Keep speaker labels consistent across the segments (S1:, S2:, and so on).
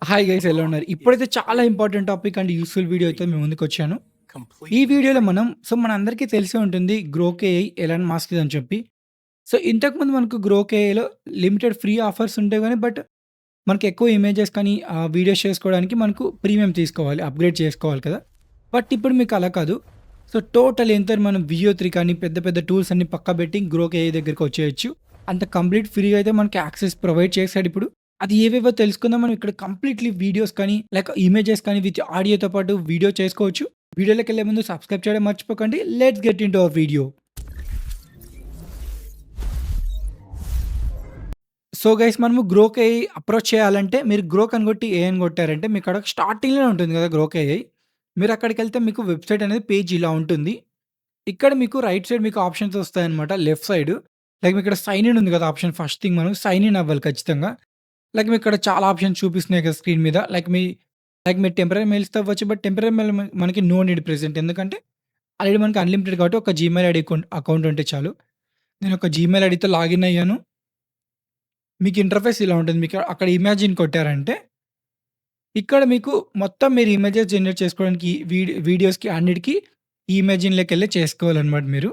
S1: Hi guys ఎలా ఉన్నారు? ఇప్పుడైతే చాలా important topic and useful video అయితే మీ ముందుకొచ్చాను. ఈ వీడియోలో మనం మనందరికీ తెలిసే ఉంటుంది గ్రోక్ ఏఐ, ఎలాన్ మాస్క్‌ది అని చెప్పి. ఇంతకుముందు మనకు గ్రోక్ ఏఐలో లిమిటెడ్ ఫ్రీ ఆఫర్స్ ఉంటాయి గానీ, బట్ మనకి ఎక్కువ ఇమేజెస్ కానీ, వీడియోస్ చేసుకోవడానికి మనకు ప్రీమియం తీసుకోవాలి. అప్‌గ్రేడ్ చేసుకోవాలి కదా! బట్ ఇప్పుడు మీకు అలా కాదు. టోటల్ ఎంత మనం వియో 3 కానీ పెద్ద పెద్ద టూల్స్ అన్ని పక్కబెట్టి గ్రోక్ ఏఐ దగ్గరికొచ్చేయొచ్చు. అంత కంప్లీట్ ఫ్రీగా అయితే మనకి యాక్సెస్ ప్రొవైడ్ చేసాడిప్పుడు. అది ఏవేవో తెలుసుకుందాం. మనం ఇక్కడ కంప్లీట్‌లీ వీడియోస్ కానీ, లైక్ ఇమేజెస్ కానీ విత్ ఆడియోతో పాటు వీడియో చేసుకోవచ్చు. వీడియోలోకెళ్ళే ముందు సబ్స్క్రైబ్ చేయడం మర్చిపోకండి. Let's get into hour video. Guys మనము గ్రోక్ ఏఐ అప్రోచ్ చేయాలంటే మీరు గ్రోక్ అని కొట్టి ఏఐ అని కొట్టారంటే మీకక్కడ స్టార్టింగ్‌లోనే ఉంటుంది కదా! Grok AI. మీరక్కడికెళ్తే మీకు వెబ్‌సైట్ అనేది పేజ్ ఇలా ఉంటుంది. ఇక్కడ మీకు రైట్ సైడ్ మీకు ఆప్షన్స్ వస్తాయన్నమాట. లెఫ్ట్ సైడ్ లైక్ మీకిక్కడ సైన్ ఇన్ ఉంది కదా! ఆప్షన్ ఫస్ట్ థింగ్ మనం సైన్ ఇన్ అవ్వాలి ఖచ్చితంగా. లైక్ మీకిక్కడ చాలా ఆప్షన్స్ చూపిస్తున్నాయి కదా! స్క్రీన్ మీద. మీరు టెంపరరీ మెయిల్స్‌తో అవ్వచ్చు. బట్ టెంపరరీ మెయిల్ మనకి నో నీడ్ ప్రెజెంట్. ఎందుకంటే ఆల్రెడీ మనకి అన్‌లిమిటెడ్ కాబట్టి ఒక జీమెయిల్ ఐడీ అకౌంట్ ఉంటే చాలు. నేను ఒక జీమెయిల్ ఐడీతో లాగిన్ అయ్యాను. మీకు ఇంటర్‌ఫేస్ ఇలా ఉంటుంది. మీకు అక్కడ ఇమాజిన్ కొట్టారంటే ఇక్కడ మీకు మొత్తం మీరు ఇమేజెస్ జనరేట్ చేసుకోవడానికి వీడియోస్‌కి అన్నిటికి ఈ ఇమాజిన్‌లోకెళ్ళి చేసుకోవాలన్నమాట మీరు.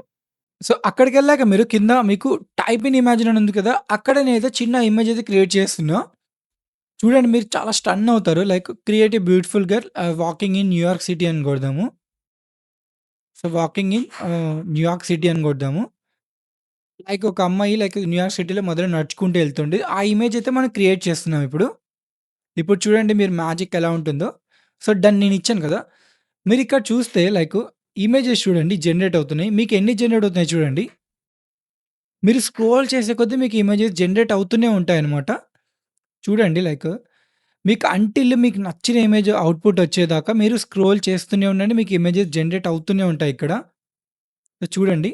S1: అక్కడికెళ్ళాక మీరు కింద మీకు టైప్ ఇన్ ఇమాజిన్ అని ఉంది కదా! అక్కడ నేనైతే చిన్న ఇమేజ్ అయితే క్రియేట్ చేస్తున్నా. చూడండి మీరు చాలా స్టన్ అవుతారు. Like create a beautiful girl walking in New York city అని కొడదాము. వాకింగ్ ఇన్ న్యూయార్క్ సిటీ అని కొడదాము. లైక్ ఒక అమ్మాయి లైక్ న్యూయార్క్ సిటీలో మొదలు నడుచుకుంటూ ఎళ్తుంది. ఆ ఇమేజ్ అయితే మనం క్రియేట్ చేస్తున్నాం ఇప్పుడు. ఇప్పుడు చూడండి మీరు మ్యాజిక్ ఎలా ఉంటుందో. డన్ నేనిచ్చాను కదా! మీరిక్కడ చూస్తే లైక్ ఇమేజెస్ చూడండి జనరేట్ అవుతున్నాయి. మీకు ఎన్ని జనరేట్ అవుతున్నాయి చూడండి. మీరు స్క్రోల్ చేసే కొద్దీ మీకు ఇమేజెస్ జనరేట్ అవుతూనే ఉంటాయన్నమాట. చూడండి లైక్ మీకు నచ్చిన ఇమేజ్ అవుట్‌పుట్ వచ్చేదాకా మీరు స్క్రోల్ చేస్తూనే ఉండండి. మీకు ఇమేజెస్ జనరేట్ అవుతూనే ఉంటాయి ఇక్కడ. చూడండి.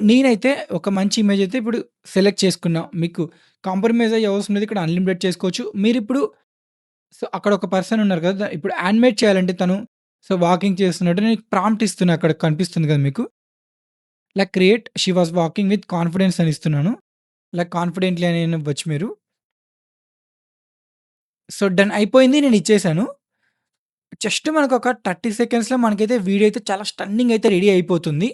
S1: నేనైతే ఒక మంచి ఇమేజ్ అయితే ఇప్పుడు సెలెక్ట్ చేసుకున్నా. మీకు కాంప్రమైజ్ అయ్యే అవసరం లేదు. ఇక్కడ అన్‌లిమిటెడ్ చేసుకోవచ్చు. మీరిప్పుడు అక్కడ ఒక పర్సన్ ఉన్నారు కదా! ఇప్పుడు యానిమేట్ చేయాలంటే తను వాకింగ్ చేస్తున్నట్టు నేను ప్రాంప్ట్ ఇస్తున్నా అక్కడ కనిపిస్తుంది కదా మీకు. Like create she was walking with confidence అని ఇస్తున్నాను. లైక్ కాన్ఫిడెంట్‌లీ అని ఇవ్వచ్చు మీరు. డన్ అయిపోయింది. నేను ఇచ్చేసాను. జస్ట్ మనకొక 30 సెకండ్స్‌లో మనకైతే వీడియో అయితే చాలా స్టన్నింగ్ అయితే రెడీ అయిపోతుంది.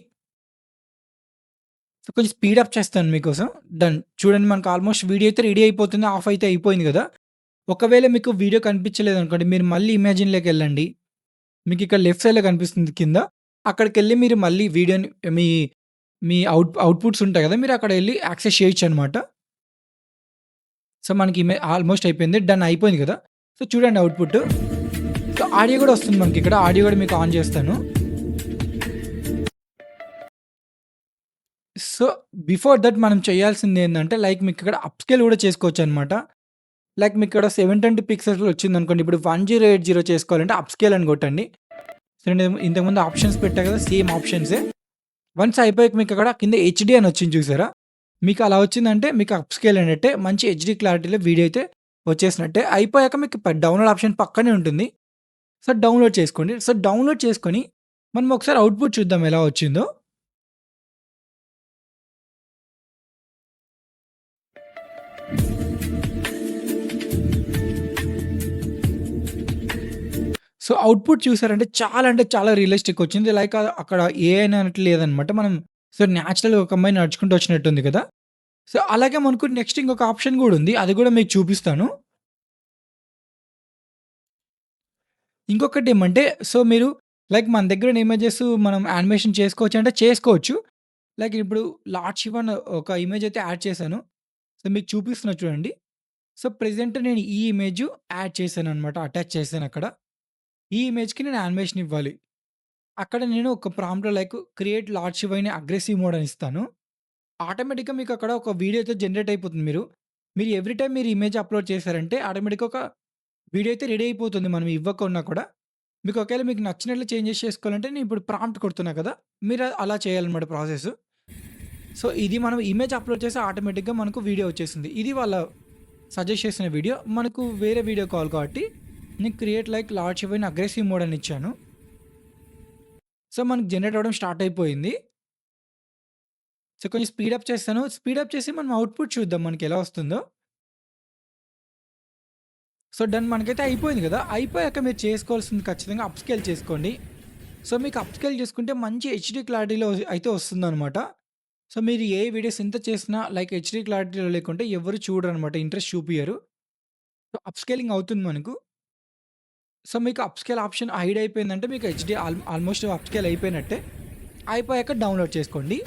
S1: కొంచెం స్పీడ్ అప్ చేస్తాను మీకోసం. డన్. చూడండి మనకు ఆల్మోస్ట్ వీడియో అయితే రెడీ అయిపోతుంది. ఆఫ్ అయితే అయిపోయింది గదా! ఒకవేళ మీకు వీడియో కనిపించలేదనుకోండి, మీరు మళ్ళీ ఇమాజిన్‌లోకెళ్ళండి. మీకిక్కడ లెఫ్ట్ సైడ్‌లో కనిపిస్తుంది కింద. అక్కడికెళ్ళి మీరు మళ్ళీ వీడియోని మీ మీ అవుట్‌పుట్స్ ఉంటాయి గదా! మీరు అక్కడ ఎళ్లి యాక్సెస్ చేయొచ్చనమాట. మనకి ఆల్మోస్ట్ అయిపోయింది. డన్ అయిపోయింది గదా! చూడండి అవుట్‌పుట్. ఆడియో గూడా వస్తుంది మనకిక్కడ. ఆడియో గూడా మీకు ఆన్ చేస్తాను. సో, బిఫోర్ దట్ మనం చేయాల్సిందేందంటే, లైక్ మీకిక్కడ అప్ స్కేల్ గూడా చేసుకోవచ్చనమాట. లైక్ మీకిక్కడ 720 పిక్సెల్స్‌లో వచ్చిందనుకోండి, ఇప్పుడు 1080 చేసుకోవాలంటే అప్ స్కేల్ అని కొట్టండి. నేను ఇంతకుముందు ఆప్షన్స్ పెట్టా కదా! సేమ్ ఆప్షన్సే. వన్స్ అయిపోయాక మీకక్కడ కింద హెచ్‌డీ అని వచ్చింది చూసారా? మీకు అలా వచ్చిందంటే మీకు అప్ స్కేల్ అయినట్టే. మంచి హెచ్‌డీ క్లారిటీలో వీడియో అయితే వచ్చేసినట్టే. అయిపోయాక మీకు డౌన్‌లోడ్ ఆప్షన్ పక్కనే ఉంటుంది. డౌన్‌లోడ్ చేసుకోండి. డౌన్‌లోడ్ చేసుకొని మనం ఒకసారి అవుట్‌పుట్ చూద్దాం ఎలా వచ్చిందో. అవుట్‌పుట్ చూసారంటే చాలా అంటే చాలా రియలిస్టిక్ వచ్చింది. లైక్ అక్కడ ఏఐ అన్నట్టు లేదనమాట. మనం న్యాచురల్‌గా ఒక అమ్మాయి నడుచుకుంటూ వచ్చినట్టుంది కదా! అలాగే మనకు నెక్స్ట్ ఇంకొక ఆప్షన్ గూడా ఉంది. అది గూడా మీకు చూపిస్తాను. ఇంకొకటేమంటే మీరు లైక్ మన దగ్గరున్న ఇమేజెస్ మనం యానిమేషన్ చేసుకోవచ్చా అంటే చేసుకోవచ్చు. లైక్ ఇప్పుడు లార్డ్ శివ అని ఒక ఇమేజ్ అయితే యాడ్ చేశాను. మీకు చూపిస్తున్నా చూడండి. ప్రెజెంట్ నేను ఈ ఇమేజ్ యాడ్ చేశాననమాట. అటాచ్ చేశానక్కడ. ఈ ఇమేజ్‌కి నేను యానిమేషన్ ఇవ్వాలి. అక్కడ నేను ఒక ప్రాంప్ట్‌లో like create lord Shiva in aggressive mode అని ఇస్తాను. ఆటోమేటిక్‌గా మీకు అక్కడ ఒక వీడియో అయితే జనరేట్ అయిపోతుంది మీరు ఎవ్రీ టైమ్ మీరు ఇమేజ్ అప్‌లోడ్ చేశారంటే ఆటోమేటిక్‌గా ఒక వీడియో అయితే రెడీ అయిపోతుంది మనం ఇవ్వకున్నా కూడా. మీకు ఒకవేళ మీకు నచ్చినట్లు చేంజెస్ చేసుకోవాలంటే నేను ఇప్పుడు ప్రాంప్ట్ కొడుతున్నా కదా! మీరు అలా చేయాలన్నమాట ప్రాసెస్. ఇది మనం ఇమేజ్ అప్‌లోడ్ చేస్తే ఆటోమేటిక్‌గా మనకు వీడియో వచ్చేసింది. ఇది వాళ్ళ సజెస్ట్ చేసిన వీడియో. మనకు వేరే వీడియో కావాలి కాబట్టి నేను create like lord Shiva in aggressive mode అని ఇచ్చాను. మనకు జనరేట్ అవ్వడం స్టార్ట్ అయిపోయింది. కొంచెం స్పీడప్ చేస్తాను. స్పీడప్ చేసి మనం అవుట్‌పుట్ చూద్దాం మనకెలా వస్తుందో. సో, డన్ మనకైతే అయిపోయింది గదా! అయిపోయాక మీరు చేసుకోవాల్సింది ఖచ్చితంగా అప్‌స్కేల్ చేసుకోండి. సో, మీకు అప్‌స్కేల్ చేసుకుంటే మంచి హెచ్‌డీ క్లారిటీలో అయితే వస్తుందనమాట. సో, మీరు ఏ వీడియోస్ ఎంత చేసినా లైక్ హెచ్‌డీ క్లారిటీలో లేకుంటే ఎవరు చూడరనమాట. ఇంట్రెస్ట్ చూపియరు. సో, అప్‌స్కేలింగ్ అవుతుంది మనకు. సో, మీకు అప్‌స్కేల్ ఆప్షన్ హైడ్ అయిపోయిందంటే మీకు హెచ్‌డీ ఆల్మోస్ట్ అప్‌స్కేల్ అయిపోయినట్టే. అయిపోయాక డౌన్‌లోడ్ చేసుకోండి.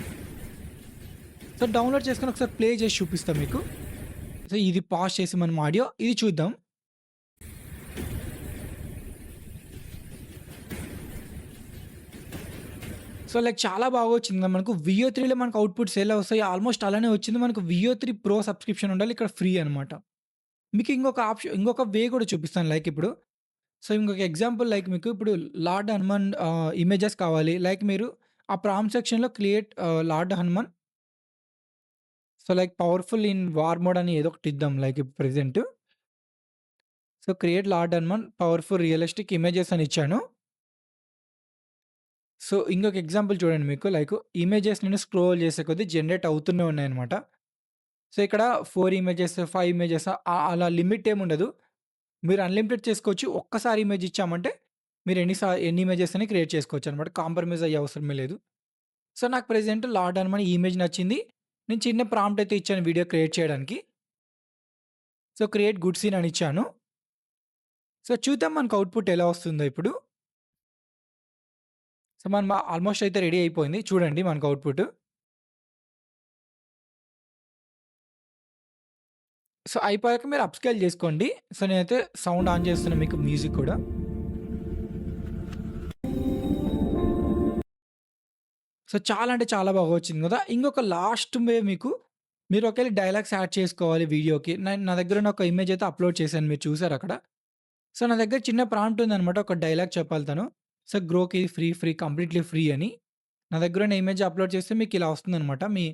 S1: సో, డౌన్‌లోడ్ చేసుకొని ఒకసారి ప్లే చేసి చూపిస్తా మీకు. సో, ఇది పాజ్ చేసి మనం ఆడియో ఇది చూద్దాం. సో, లైక్ చాలా బాగా వచ్చింది. మనకు వియో 3లో మనకు అవుట్‌పుట్స్ ఎలా వస్తాయో ఆల్మోస్ట్ అలానే వచ్చింది. మనకు వియో 3 ప్రో సబ్స్క్రిప్షన్ ఉండాలి. ఇక్కడ ఫ్రీ అనమాట. మీకు ఇంకొక వే కూడా చూపిస్తాను లైక్ ఇప్పుడు. సో, ఇంకొక ఎగ్జాంపుల్ లైక్ మీకు ఇప్పుడు లార్డ్ హనుమాన్ ఇమేజెస్ కావాలి. లైక్ మీరు ఆ ప్రాంప్ట్ సెక్షన్‌లో create lord Hanuman so, like powerful in war mode అని ఏదో ఒకటి ఇద్దాం లైక్ ఇప్పుడు present. So, create lord Hanuman powerful realistic images అని ఇచ్చాను. సో, ఇంకొక ఎగ్జాంపుల్ చూడండి మీకు లైక్ ఇమేజెస్ నేను స్క్రోల్ చేసే కొద్దీ జనరేట్ అవుతూనే ఉన్నాయన్నమాట. సో, ఇక్కడ 4 ఇమేజెస్, 5 ఇమేజెస్ అలా లిమిట్ ఏముండదు. మీరు అన్‌లిమిటెడ్ చేసుకోవచ్చు. ఒక్కసారి ఇమేజ్ ఇచ్చామంటే మీరు ఎన్ని ఇమేజెస్ అని క్రియేట్ చేసుకోవచ్చనమాట. కాంప్రమైజ్ అయ్యే అవసరమే లేదు. సో, నాకు ప్రెజెంట్ లార్డ్ హనుమాన్ ఈ ఇమేజ్ నచ్చింది. నేను చిన్న ప్రాంప్ట్ అయితే ఇచ్చాను వీడియో క్రియేట్ చేయడానికి. సో, క్రియేట్ గుడ్ సీన్ అని ఇచ్చాను. సో, చూద్దాం మనకు అవుట్‌పుట్ ఎలా వస్తుందో ఇప్పుడు. సో, మనం ఆల్మోస్ట్ అయితే రెడీ అయిపోయింది. చూడండి మనకు అవుట్‌పుట్. సో, అయిపోయాక మీరు అప్‌స్కేల్ జేసుకోండి. సో, నేనైతే సౌండ్ ఆన్ చేస్తున్నా మీకు మ్యూజిక్ కూడా. సో, చాలా అంటే చాలా బాగా వచ్చింది గదా! ఇంకొక లాస్ట్ వే మీకు మీరు ఒకవేళ డైలాగ్స్ యాడ్ చేసుకోవాలి వీడియోకి. నా దగ్గరున్న ఒక ఇమేజ్ అయితే అప్‌లోడ్ చేశాను మీరు చూసారక్కడ. సో, నా దగ్గర చిన్న ప్రాంప్ట్ ఉందనమాట. ఒక డైలాగ్ చెప్పాలి తను. సో, గ్రోకి ఫ్రీ, ఫ్రీ కంప్లీట్‌లీ ఫ్రీ అని. నా దగ్గరున్న ఇమేజ్ అప్‌లోడ్ చేస్తే మీకిలా వస్తుందనమాట. మీ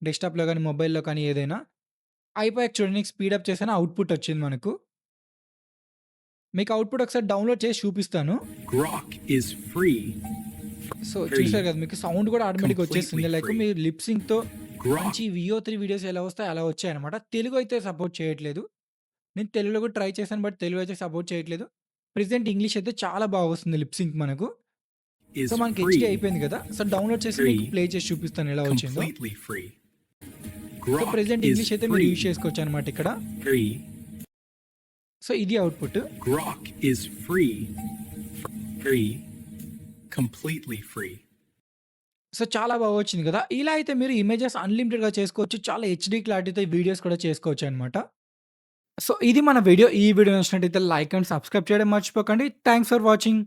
S1: డెస్క్‌టాప్‌లో గానీ, మొబైల్‌లో కానీ ఏదైనా. అయిపోయాక చూడండి నీకు స్పీడప్ చేశాను. అవుట్‌పుట్ వచ్చింది మనకు. మీకు అవుట్‌పుట్ ఒకసారి డౌన్‌లోడ్ చేసి చూపిస్తాను.
S2: Grok is free.
S1: So,
S2: Very
S1: చూసారు కదా! మీకు సౌండ్ కూడా ఆటోమేటిక్‌గా వచ్చేస్తుంది.
S2: completely
S1: like
S2: free.
S1: మీరు లిప్ సింక్‌తో
S2: Grok
S1: మంచి వియో 3 వీడియోస్ ఎలా వస్తాయో అలా వచ్చాయన్నమాట. తెలుగు అయితే సపోర్ట్ చేయట్లేదు. నేను తెలుగులో కూడా ట్రై చేశాను. బట్ తెలుగు అయితే సపోర్ట్ చేయట్లేదు. ప్రెజెంట్ ఇంగ్లీష్ అయితే చాలా బాగా వస్తుంది లిప్ సింక్ మనకు. సో,
S2: is
S1: మనకి హెచ్‌డీ
S2: free.
S1: అయిపోయింది కదా! సో, డౌన్‌లోడ్ చేసి మీకు
S2: Very
S1: ప్లే చేసి చూపిస్తాను ఎలా వచ్చిందో.
S2: completely free.
S1: So,
S2: Grok
S1: present
S2: is
S1: English అయితే మీరు యూజ్
S2: free.
S1: చేసుకోవచ్చన్నమాట ఇక్కడ.
S2: Free.
S1: సో, ఇది output.
S2: Grok is free. Free. Completely free.
S1: So, చాలా బాగా వచ్చింది కదా! ఇలా అయితే మీరు ఇమేజెస్ అన్‌లిమిటెడ్‌గా చేసుకోవచ్చు. చాలా హెచ్‌డీ క్లారిటీతో వీడియోస్ కూడా చేసుకోవచ్చన్నమాట. సో, ఇది మన వీడియో. ఈ వీడియో నచ్చినట్టయితే లైక్ అండ్ సబ్స్క్రైబ్ చేయడం మర్చిపోకండి. Thanks for watching.